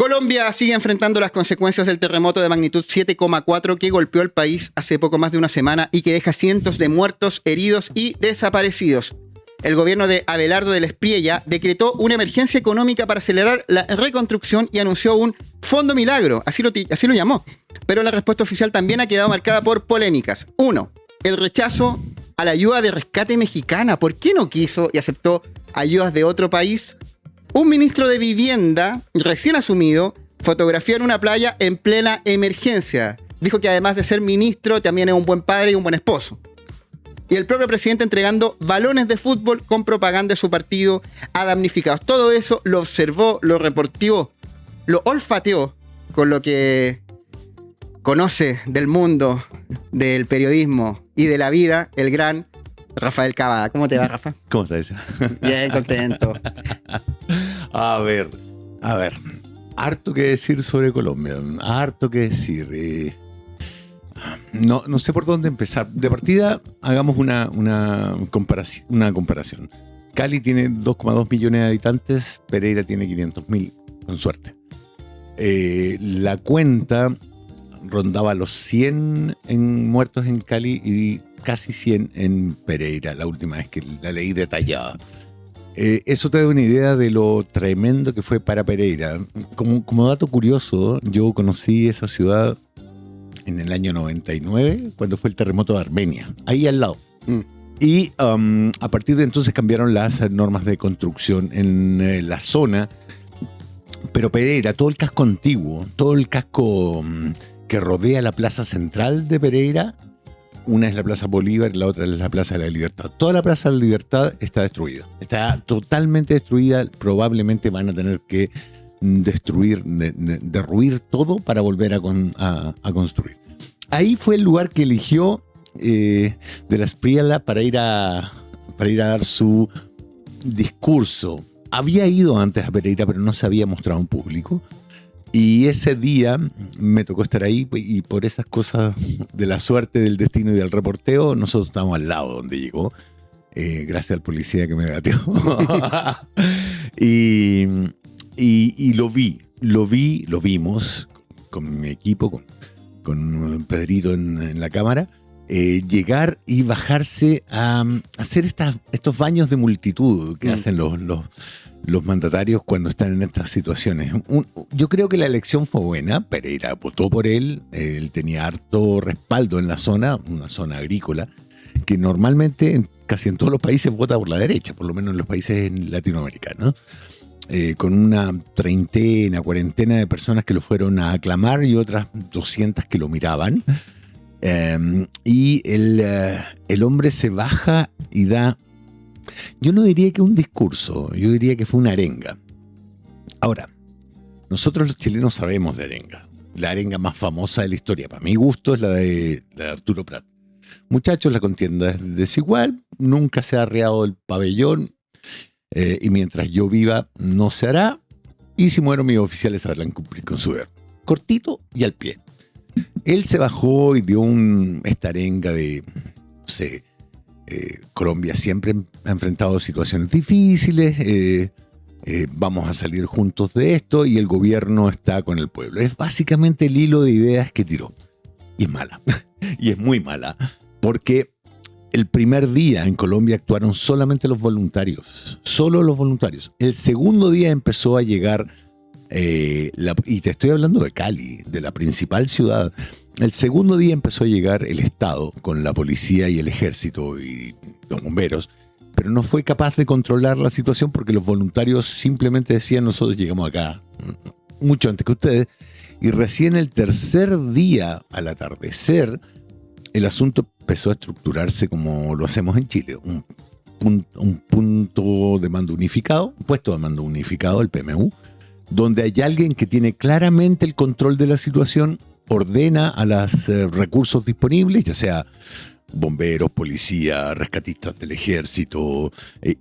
Colombia sigue enfrentando las consecuencias del terremoto de magnitud 7,4 que golpeó el país hace poco más de una semana y que deja cientos de muertos, heridos y desaparecidos. El gobierno de Abelardo del Espriella decretó una emergencia económica para acelerar la reconstrucción y anunció un fondo milagro, así lo llamó. Pero la respuesta oficial también ha quedado marcada por polémicas. 1. El rechazo a la ayuda de rescate mexicana. ¿Por qué no quiso y aceptó ayudas de otro país? Un ministro de Vivienda, recién asumido, fotografió en una playa en plena emergencia. Dijo que además de ser ministro, también es un buen padre y un buen esposo. Y el propio presidente entregando balones de fútbol con propaganda de su partido a damnificados. Todo eso lo observó, lo reporteó, lo olfateó con lo que conoce del mundo, del periodismo y de la vida, el gran Rafael Cavada. ¿Cómo te va, Rafa? ¿Cómo estás? Bien, contento. A ver. Harto que decir sobre Colombia. Harto que decir. No sé por dónde empezar. De partida, hagamos una comparación. Cali tiene 2,2 millones de habitantes, Pereira tiene 500.000, con suerte. La cuenta rondaba los 100 muertos en Cali y casi 100 en Pereira, la última vez que la leí detallada. Eso te da una idea de lo tremendo que fue para Pereira. Como dato curioso, yo conocí esa ciudad en el año 99, cuando fue el terremoto de Armenia, ahí al lado. Y a partir de entonces cambiaron las normas de construcción en la zona. Pero Pereira, todo el casco antiguo, todo el casco que rodea la plaza central de Pereira, una es la Plaza Bolívar y la otra es la Plaza de la Libertad. Toda la Plaza de la Libertad está destruida. Está totalmente destruida. Probablemente van a tener que destruir, derruir todo para volver a construir. Ahí fue el lugar que eligió de la Espriella para ir a dar su discurso. Había ido antes a Pereira, pero no se había mostrado en público. Y ese día me tocó estar ahí y por esas cosas de la suerte, del destino y del reporteo, nosotros estábamos al lado donde llegó. Gracias al policía que me batió. y lo vimos con mi equipo, con Pedrito en la cámara, llegar y bajarse a hacer estos baños de multitud que hacen los mandatarios cuando están en estas situaciones. Yo creo que la elección fue buena. Pereira votó por él tenía harto respaldo en la zona, una zona agrícola, que normalmente casi en todos los países vota por la derecha, por lo menos en los países latinoamericanos. Con una cuarentena de personas que lo fueron a aclamar y otras 200 que lo miraban. Y el hombre se baja y da, yo no diría que un discurso, yo diría que fue una arenga. Ahora, nosotros los chilenos sabemos de arenga. La arenga más famosa de la historia, para mi gusto, es la de Arturo Prat. Muchachos, la contienda es desigual, nunca se ha arreado el pabellón, y mientras yo viva no se hará, y si muero mis oficiales sabrán cumplir con su deber. Cortito y al pie. Él se bajó y dio esta arenga de, no sé, Colombia siempre ha enfrentado situaciones difíciles, vamos a salir juntos de esto y el gobierno está con el pueblo. Es básicamente el hilo de ideas que tiró. Y es mala, y es muy mala, porque el primer día en Colombia actuaron solamente los voluntarios, solo los voluntarios. El segundo día empezó a llegar, y te estoy hablando de Cali, de la principal ciudad. El segundo día empezó a llegar el Estado con la policía y el ejército y los bomberos, pero no fue capaz de controlar la situación porque los voluntarios simplemente decían: nosotros llegamos acá mucho antes que ustedes. Y recién el tercer día, al atardecer, el asunto empezó a estructurarse como lo hacemos en Chile. Un punto de mando unificado, un puesto de mando unificado, el PMU, donde hay alguien que tiene claramente el control de la situación, ordena a los recursos disponibles, ya sea bomberos, policía, rescatistas del ejército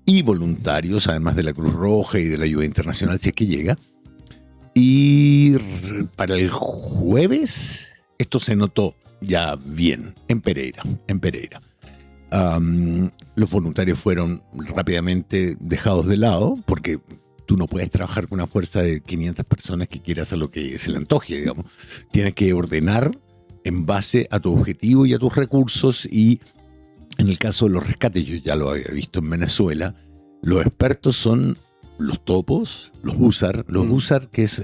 y voluntarios, además de la Cruz Roja y de la ayuda internacional, si es que llega. Y para el jueves esto se notó ya bien en Pereira. Los voluntarios fueron rápidamente dejados de lado porque tú no puedes trabajar con una fuerza de 500 personas que quiera hacer lo que se le antoje, digamos. Tienes que ordenar en base a tu objetivo y a tus recursos, y en el caso de los rescates, yo ya lo había visto en Venezuela, los expertos son los topos, los USAR, que es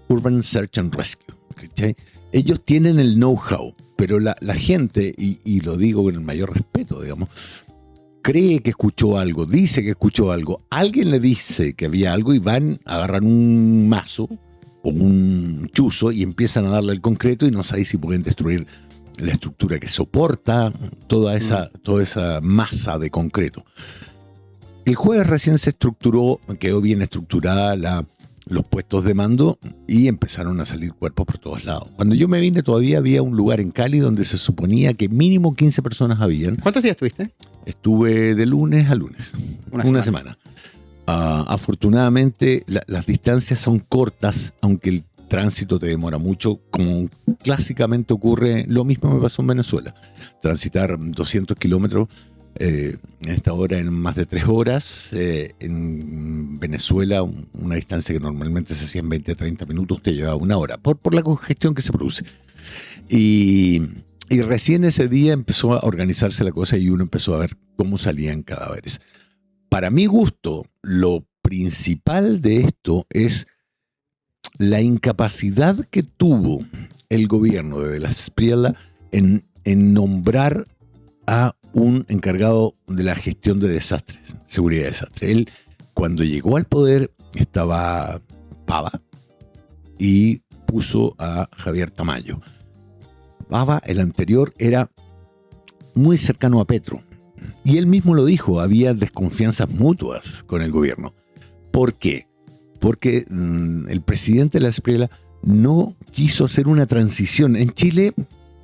Urban Search and Rescue, ¿cachai? Ellos tienen el know-how, pero la gente, y lo digo con el mayor respeto, digamos, cree que escuchó algo, dice que escuchó algo, alguien le dice que había algo y van, agarran un mazo o un chuzo y empiezan a darle el concreto y no saben si pueden destruir la estructura que soporta toda esa masa de concreto. El jueves recién se estructuró, quedó bien estructurada los puestos de mando y empezaron a salir cuerpos por todos lados. Cuando yo me vine todavía había un lugar en Cali donde se suponía que mínimo 15 personas habían. ¿Cuántos días estuviste? Estuve de lunes a lunes. Una semana. Afortunadamente las distancias son cortas, aunque el tránsito te demora mucho, como clásicamente ocurre. Lo mismo me pasó en Venezuela. Transitar 200 kilómetros en esta hora en más de 3 horas. En Venezuela, una distancia que normalmente se hacía en 20-30 minutos, te llevaba 1 hora, por la congestión que se produce. Y recién ese día empezó a organizarse la cosa y uno empezó a ver cómo salían cadáveres. Para mi gusto, lo principal de esto es la incapacidad que tuvo el gobierno de la Espriella en nombrar a un encargado de la gestión de desastres, seguridad de desastres. Él, cuando llegó al poder, estaba Pava y puso a Javier Tamayo. Pava, el anterior, era muy cercano a Petro. Y él mismo lo dijo, había desconfianzas mutuas con el gobierno. ¿Por qué? Porque el presidente de la Espriella no quiso hacer una transición. En Chile,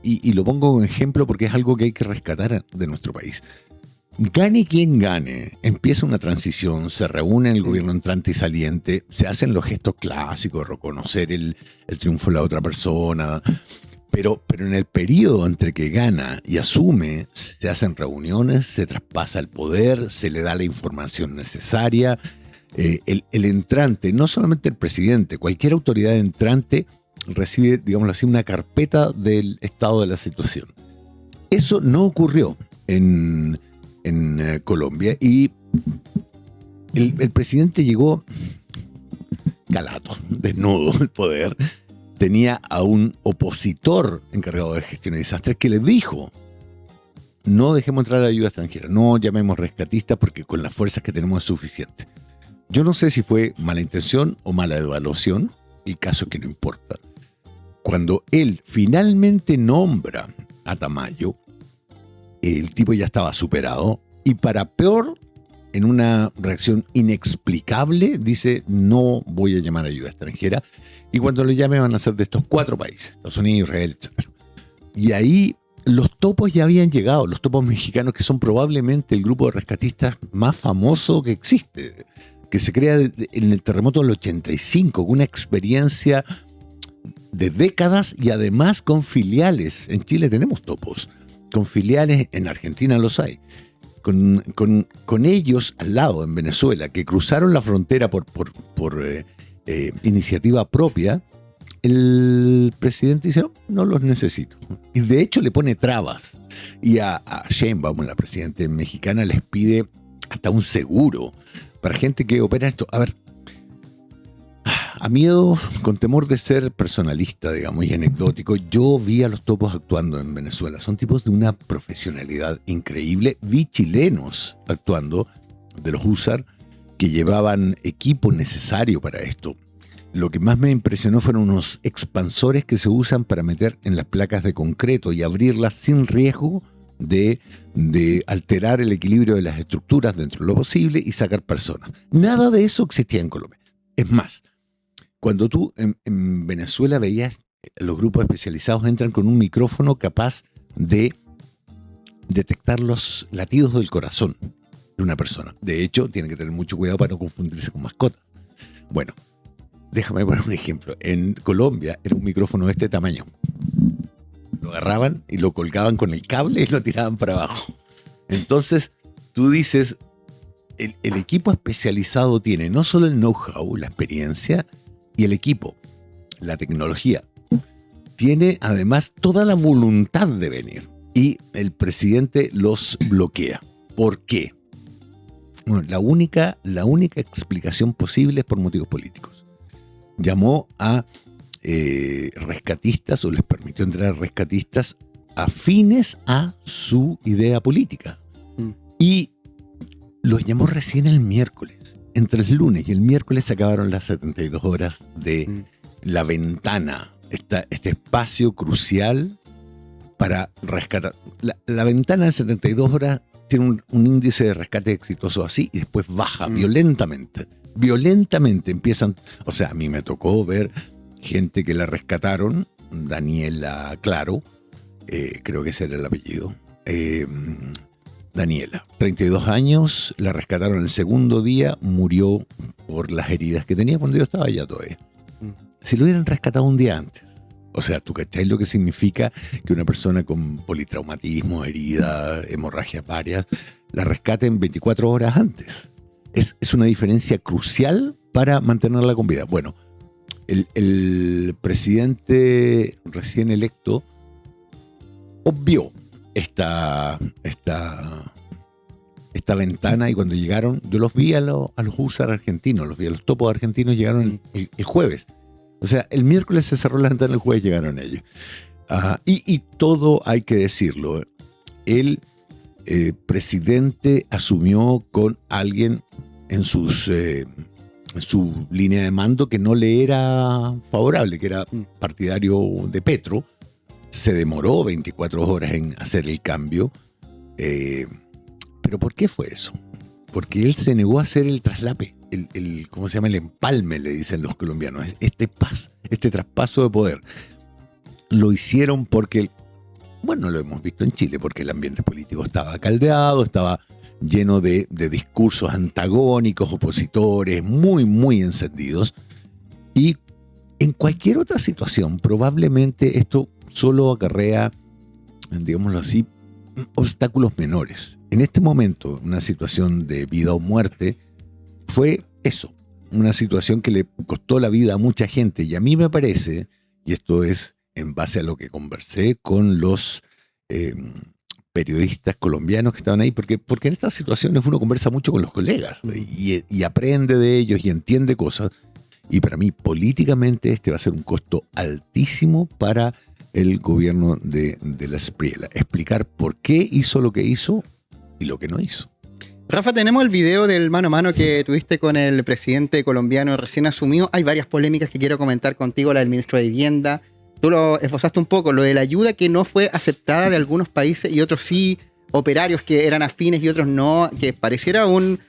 y lo pongo como ejemplo porque es algo que hay que rescatar de nuestro país. Gane quien gane, empieza una transición, se reúne el gobierno entrante y saliente, se hacen los gestos clásicos, reconocer el triunfo de la otra persona, pero en el periodo entre que gana y asume, se hacen reuniones, se traspasa el poder, se le da la información necesaria. El entrante, no solamente el presidente, cualquier autoridad entrante recibe, digámoslo así, una carpeta del estado de la situación. Eso no ocurrió en Colombia y el presidente llegó calato, desnudo del poder. Tenía a un opositor encargado de gestión de desastres que le dijo: no dejemos entrar a la ayuda extranjera, no llamemos rescatistas porque con las fuerzas que tenemos es suficiente. Yo no sé si fue mala intención o mala evaluación, el caso es que no importa. Cuando él finalmente nombra a Tamayo, el tipo ya estaba superado y para peor, en una reacción inexplicable, dice: no voy a llamar ayuda extranjera, y cuando lo llame van a ser de estos 4 países, Estados Unidos, Israel, etc. Y ahí los topos ya habían llegado, los topos mexicanos, que son probablemente el grupo de rescatistas más famoso que existe, que se crea en el terremoto del 85, con una experiencia de décadas y además con filiales. En Chile tenemos topos, con filiales, en Argentina los hay. Con ellos al lado, en Venezuela, que cruzaron la frontera por iniciativa propia, el presidente dice: no los necesito. Y de hecho le pone trabas. Y a Sheinbaum, la presidenta mexicana, les pide hasta un seguro para gente que opera esto. A ver, a miedo, con temor de ser personalista, digamos, y anecdótico, yo vi a los topos actuando en Venezuela. Son tipos de una profesionalidad increíble. Vi chilenos actuando, de los USAR, que llevaban equipo necesario para esto. Lo que más me impresionó fueron unos expansores que se usan para meter en las placas de concreto y abrirlas sin riesgo de alterar el equilibrio de las estructuras dentro de lo posible y sacar personas. Nada de eso existía en Colombia. Es más, cuando tú en Venezuela veías los grupos especializados entran con un micrófono capaz de detectar los latidos del corazón de una persona. De hecho, tienen que tener mucho cuidado para no confundirse con mascotas. Bueno, déjame poner un ejemplo. En Colombia era un micrófono de este tamaño. Lo agarraban y lo colgaban con el cable y lo tiraban para abajo. Entonces, tú dices, el equipo especializado tiene no solo el know-how, la experiencia y el equipo, la tecnología, tiene además toda la voluntad de venir. Y el presidente los bloquea. ¿Por qué? Bueno, la única explicación posible es por motivos políticos. Llamó a rescatistas, o les permitió entrar rescatistas afines a su idea política. Y los llamó recién el miércoles. Entre el lunes y el miércoles se acabaron las 72 horas de la ventana, este espacio crucial para rescatar. La ventana de 72 horas tiene un índice de rescate exitoso así y después baja violentamente. Violentamente empiezan. O sea, a mí me tocó ver gente que la rescataron, Daniela Claro, creo que ese era el apellido. Daniela, 32 años, la rescataron el segundo día, murió por las heridas que tenía cuando yo estaba allá todavía. Si lo hubieran rescatado un día antes, o sea, ¿tú cachai lo que significa que una persona con politraumatismo, herida, hemorragias varias, la rescaten 24 horas antes? Es una diferencia crucial para mantenerla con vida. Bueno, el presidente recién electo obvió esta ventana, y cuando llegaron, yo los vi a los húsares argentinos, los vi a los topos argentinos, llegaron el jueves. O sea, el miércoles se cerró la ventana, el jueves llegaron ellos. Y todo hay que decirlo. El presidente asumió con alguien en su línea de mando que no le era favorable, que era partidario de Petro. Se demoró 24 horas en hacer el cambio. ¿Pero por qué fue eso? Porque él se negó a hacer el traslape, ¿cómo se llama? El empalme, le dicen los colombianos. Este traspaso de poder. Lo hicieron porque, bueno, lo hemos visto en Chile, porque el ambiente político estaba caldeado, estaba lleno de discursos antagónicos, opositores, muy, muy encendidos. Y en cualquier otra situación, probablemente esto solo acarrea, digámoslo así, obstáculos menores. En este momento, una situación de vida o muerte fue eso, una situación que le costó la vida a mucha gente. Y a mí me parece, y esto es en base a lo que conversé con los periodistas colombianos que estaban ahí, porque en estas situaciones uno conversa mucho con los colegas y aprende de ellos y entiende cosas. Y para mí, políticamente, este va a ser un costo altísimo para el gobierno de la Espriella. Explicar por qué hizo lo que hizo y lo que no hizo. Rafa, tenemos el video del mano a mano que tuviste con el presidente colombiano recién asumido. Hay varias polémicas que quiero comentar contigo, la del ministro de Vivienda. Tú lo esbozaste un poco, lo de la ayuda que no fue aceptada de algunos países y otros sí, operarios que eran afines y otros no, que pareciera un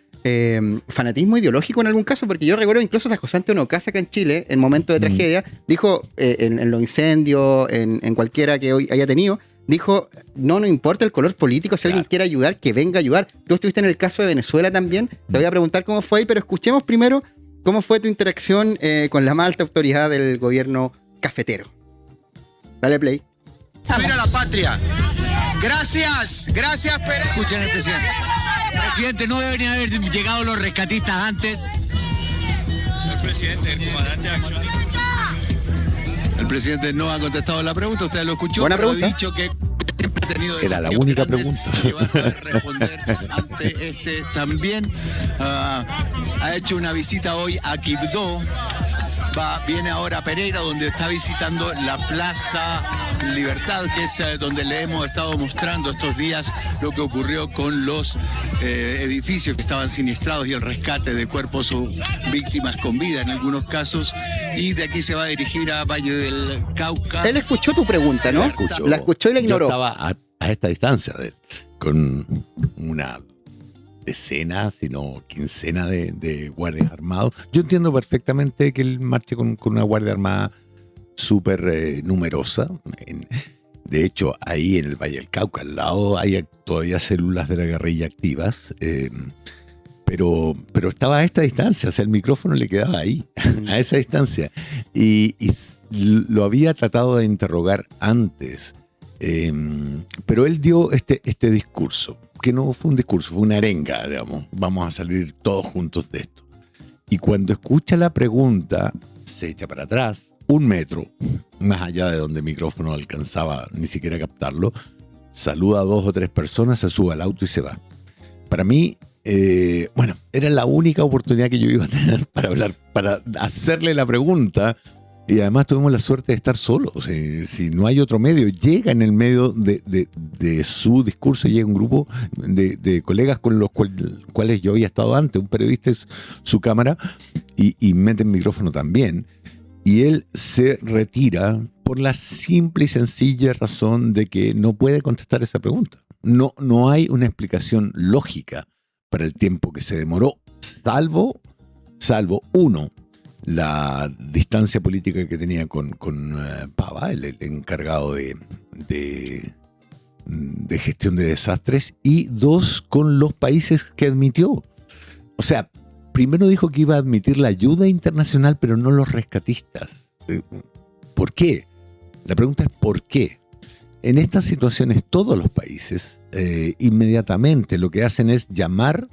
fanatismo ideológico en algún caso, porque yo recuerdo incluso a José Antonio Ocasa acá en Chile, en momentos de tragedia, dijo en los incendios, en cualquiera que hoy haya tenido, dijo, no importa el color político, si alguien quiere ayudar, que venga a ayudar. Tú estuviste en el caso de Venezuela también, te voy a preguntar cómo fue ahí, pero escuchemos primero cómo fue tu interacción con la más alta autoridad del gobierno cafetero. Dale play. ¡Viva la patria! Gracias, Pérez. Escuchen al presidente. Presidente, no deben haber llegado los rescatistas antes. Señor presidente, el comandante de acción. El presidente no ha contestado la pregunta, usted lo escuchó. Buena pregunta. Ha dicho que siempre ha tenido era la única grandes, pregunta. que va a saber responder ante este también. Ha hecho una visita hoy a Quibdó. Viene ahora a Pereira, donde está visitando la Plaza Libertad, que es donde le hemos estado mostrando estos días lo que ocurrió con los edificios que estaban siniestrados y el rescate de cuerpos o víctimas con vida en algunos casos. Y de aquí se va a dirigir a Valle del Cauca. Él escuchó tu pregunta, ¿no? La escuchó y la ignoró. Yo estaba a esta distancia de él, con una decena, sino quincena de guardias armados. Yo entiendo perfectamente que él marche con una guardia armada súper numerosa. De hecho, ahí en el Valle del Cauca, al lado, hay todavía células de la guerrilla activas, pero estaba a esta distancia, o sea, el micrófono le quedaba ahí, a esa distancia. Y lo había tratado de interrogar antes Pero él dio este discurso, que no fue un discurso, fue una arenga, digamos. Vamos a salir todos juntos de esto. Y cuando escucha la pregunta, se echa para atrás, 1 metro, más allá de donde el micrófono alcanzaba ni siquiera a captarlo, saluda a 2 o 3 personas, se sube al auto y se va. Para mí, era la única oportunidad que yo iba a tener para hablar, para hacerle la pregunta. Y además tuvimos la suerte de estar solos. Si no hay otro medio, llega en el medio de su discurso, llega un grupo de colegas con los cuales yo había estado antes, un periodista es su cámara, y mete el micrófono también. Y él se retira por la simple y sencilla razón de que no puede contestar esa pregunta. No hay una explicación lógica para el tiempo que se demoró, salvo uno, la distancia política que tenía con Pava, el encargado de gestión de desastres, y 2, con los países que admitió. O sea, primero dijo que iba a admitir la ayuda internacional, pero no los rescatistas. ¿Por qué? La pregunta es ¿por qué? En estas situaciones todos los países inmediatamente lo que hacen es llamar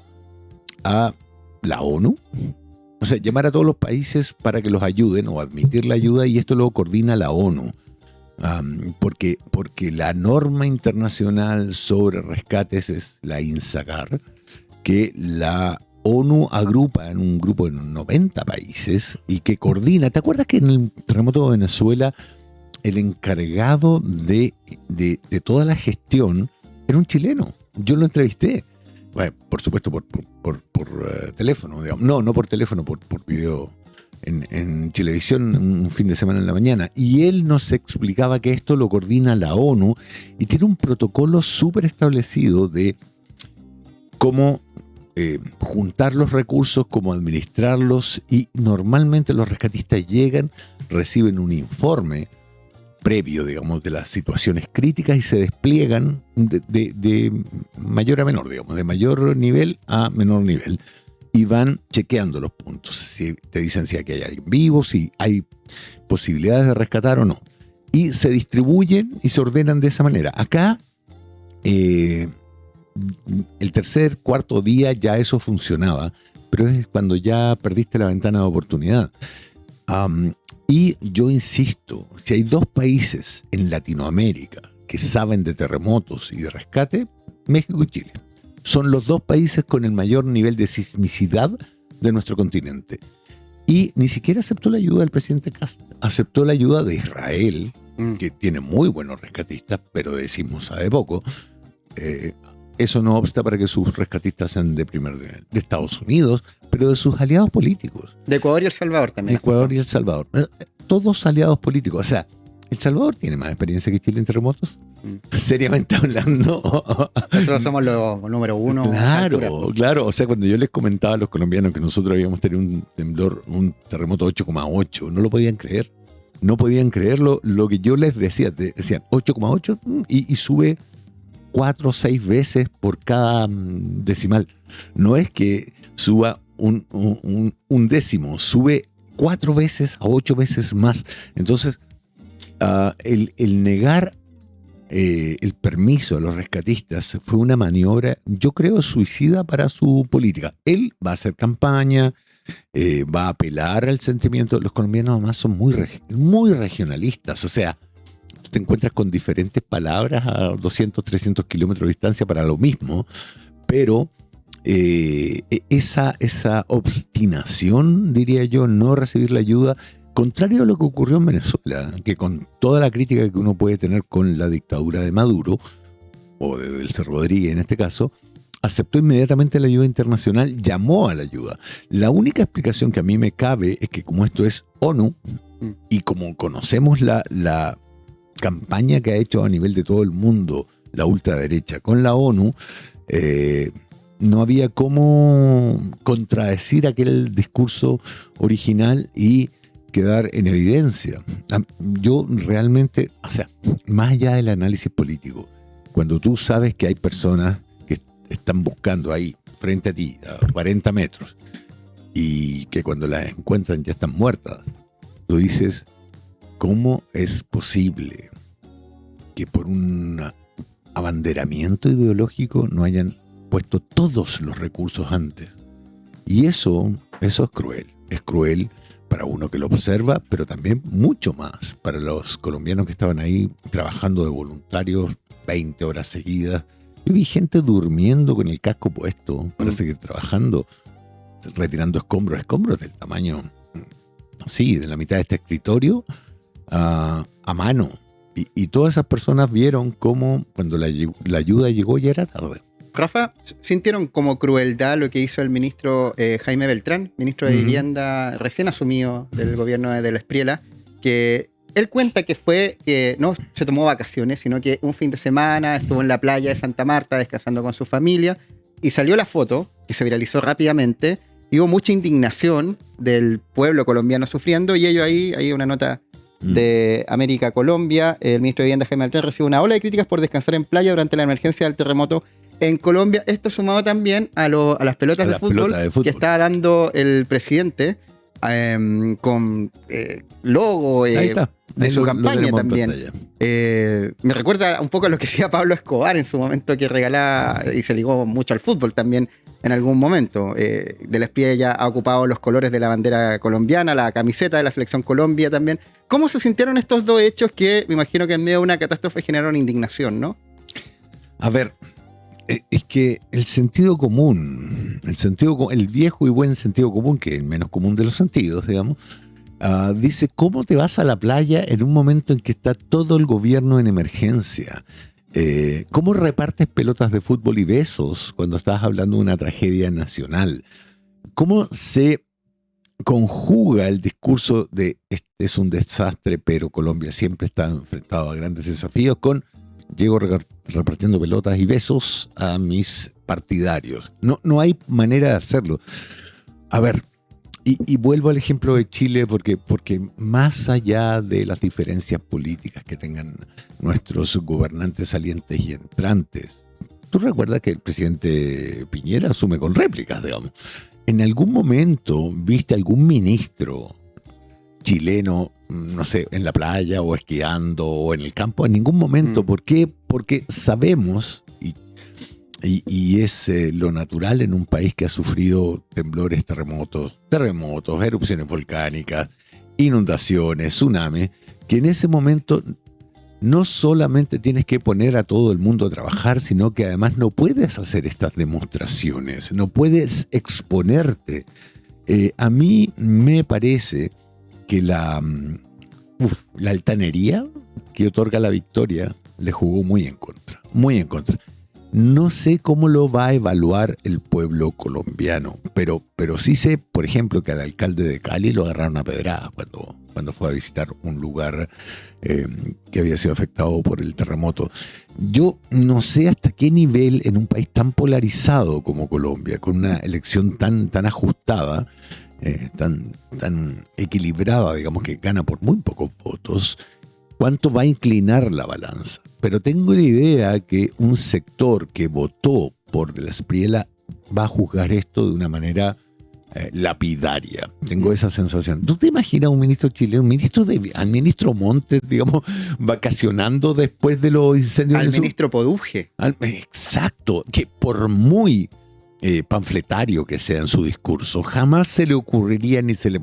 a la ONU, o sea, llamar a todos los países para que los ayuden o admitir la ayuda, y esto lo coordina la ONU. Porque la norma internacional sobre rescates es la INSACAR, que la ONU agrupa en un grupo de 90 países y que coordina. ¿Te acuerdas que en el terremoto de Venezuela el encargado de toda la gestión era un chileno? Yo lo entrevisté. Bueno, por supuesto por teléfono, digamos. No por teléfono, por video en Chilevisión un fin de semana en la mañana. Y él nos explicaba que esto lo coordina la ONU y tiene un protocolo súper establecido de cómo juntar los recursos, cómo administrarlos, y normalmente los rescatistas llegan, reciben un informe previo, digamos, de las situaciones críticas y se despliegan de mayor a menor, digamos, de mayor nivel a menor nivel, y van chequeando los puntos. Si te dicen si aquí hay alguien vivo, si hay posibilidades de rescatar o no, y se distribuyen y se ordenan de esa manera. Acá, el tercer, cuarto día ya eso funcionaba, pero es cuando ya perdiste la ventana de oportunidad. Y yo insisto, si hay 2 países en Latinoamérica que saben de terremotos y de rescate, México y Chile. Son los 2 países con el mayor nivel de sismicidad de nuestro continente. Y ni siquiera aceptó la ayuda del presidente Castro. Aceptó la ayuda de Israel, que tiene muy buenos rescatistas, pero de sismo sabe poco. Eso no obsta para que sus rescatistas sean de primer nivel. De Estados Unidos, pero de sus aliados políticos. De Ecuador y El Salvador también. Ecuador y El Salvador. Todos aliados políticos. O sea, ¿El Salvador tiene más experiencia que Chile en terremotos? Seriamente hablando. Nosotros somos los número 1. Claro. O sea, cuando yo les comentaba a los colombianos que nosotros habíamos tenido un terremoto 8,8, no lo podían creer. No podían creer lo que yo les decía. Decían 8,8 y sube 4 o 6 veces por cada decimal. No es que suba un décimo, sube 4 veces a 8 veces más. Entonces, el negar el permiso a los rescatistas fue una maniobra, yo creo, suicida para su política. Él va a hacer campaña, va a apelar al sentimiento. Los colombianos además son muy regionalistas, o sea, tú te encuentras con diferentes palabras a 200, 300 kilómetros de distancia para lo mismo, pero esa obstinación, diría yo, no recibir la ayuda, contrario a lo que ocurrió en Venezuela, que con toda la crítica que uno puede tener con la dictadura de Maduro, o de Delcy Rodríguez en este caso, aceptó inmediatamente la ayuda internacional, llamó a la ayuda. La única explicación que a mí me cabe es que como esto es ONU, y como conocemos la campaña que ha hecho a nivel de todo el mundo la ultraderecha con la ONU, no había cómo contradecir aquel discurso original y quedar en evidencia. Yo realmente, o sea, más allá del análisis político, cuando tú sabes que hay personas que están buscando ahí, frente a ti, a 40 metros, y que cuando las encuentran ya están muertas, tú dices, ¿cómo es posible que por un abanderamiento ideológico no hayan puesto todos los recursos antes. Y eso es cruel. Es cruel para uno que lo observa, pero también mucho más para los colombianos que estaban ahí trabajando de voluntarios 20 horas seguidas. Yo vi gente durmiendo con el casco puesto para seguir trabajando, retirando escombros del tamaño, sí, de la mitad de este escritorio a mano. Y todas esas personas vieron cómo cuando la ayuda llegó ya era tarde. Rafa, ¿sintieron como crueldad lo que hizo el ministro Jaime Beltrán, ministro de Vivienda recién asumido del gobierno de la Espriella, que él cuenta que no se tomó vacaciones, sino que un fin de semana estuvo en la playa de Santa Marta descansando con su familia y salió la foto, que se viralizó rápidamente, y hubo mucha indignación del pueblo colombiano sufriendo, y ello hay una nota de América Colombia. El ministro de Vivienda Jaime Beltrán recibe una ola de críticas por descansar en playa durante la emergencia del terremoto en Colombia. Esto sumado también a las pelotas de fútbol que estaba dando el presidente con logo de su campaña también. Me recuerda un poco a lo que hacía Pablo Escobar en su momento, que regalaba y se ligó mucho al fútbol también en algún momento. De la Espriella ya ha ocupado los colores de la bandera colombiana, la camiseta de la Selección Colombia también. ¿Cómo se sintieron estos dos hechos que me imagino que en medio de una catástrofe generaron indignación, ¿no? A ver, es que el sentido común, el viejo y buen sentido común, que es el menos común de los sentidos, digamos, dice, ¿cómo te vas a la playa en un momento en que está todo el gobierno en emergencia? ¿Cómo repartes pelotas de fútbol y besos cuando estás hablando de una tragedia nacional? ¿Cómo se conjuga el discurso de este es un desastre, pero Colombia siempre está enfrentado a grandes desafíos con llego repartiendo pelotas y besos a mis partidarios? No hay manera de hacerlo. A ver, y vuelvo al ejemplo de Chile porque más allá de las diferencias políticas que tengan nuestros gobernantes salientes y entrantes, tú recuerdas que el presidente Piñera asume con réplicas, digamos. ¿En algún momento viste algún ministro chileno, no sé, en la playa o esquiando o en el campo? En ningún momento. ¿Por qué? Porque sabemos, y es lo natural en un país que ha sufrido temblores, terremotos, erupciones volcánicas, inundaciones, tsunamis, que en ese momento no solamente tienes que poner a todo el mundo a trabajar, sino que además no puedes hacer estas demostraciones, no puedes exponerte. A mí me parece que la altanería que otorga la victoria le jugó muy en contra, muy en contra. No sé cómo lo va a evaluar el pueblo colombiano, pero sí sé, por ejemplo, que al alcalde de Cali lo agarraron a pedradas cuando fue a visitar un lugar que había sido afectado por el terremoto. Yo no sé hasta qué nivel en un país tan polarizado como Colombia, con una elección tan ajustada, tan equilibrada, digamos, que gana por muy pocos votos, cuánto va a inclinar la balanza. Pero tengo la idea que un sector que votó por la Espriella va a juzgar esto de una manera lapidaria. Tengo esa sensación. ¿Tú te imaginas un ministro chileno, al ministro Montes, digamos, vacacionando después de los incendios? Al ministro Poduje. Exacto, que por muy panfletario que sea en su discurso, jamás se le ocurriría ni se le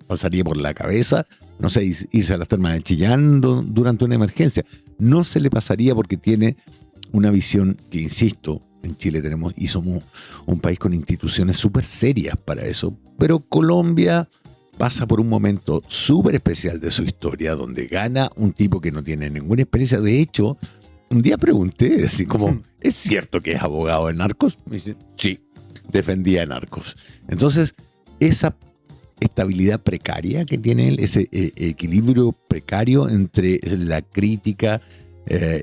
pasaría por la cabeza, no sé, irse a las termas de Chillán durante una emergencia. No se le pasaría porque tiene una visión que, insisto, en Chile tenemos y somos un país con instituciones súper serias para eso. Pero Colombia pasa por un momento súper especial de su historia donde gana un tipo que no tiene ninguna experiencia. De hecho, un día pregunté, así como, ¿es cierto que es abogado de narcos? Me dice, sí, defendía narcos. Entonces, esa estabilidad precaria que tiene él, ese equilibrio precario entre la crítica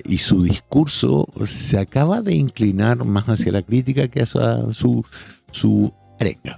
y su discurso, se acaba de inclinar más hacia la crítica que hacia su arenga.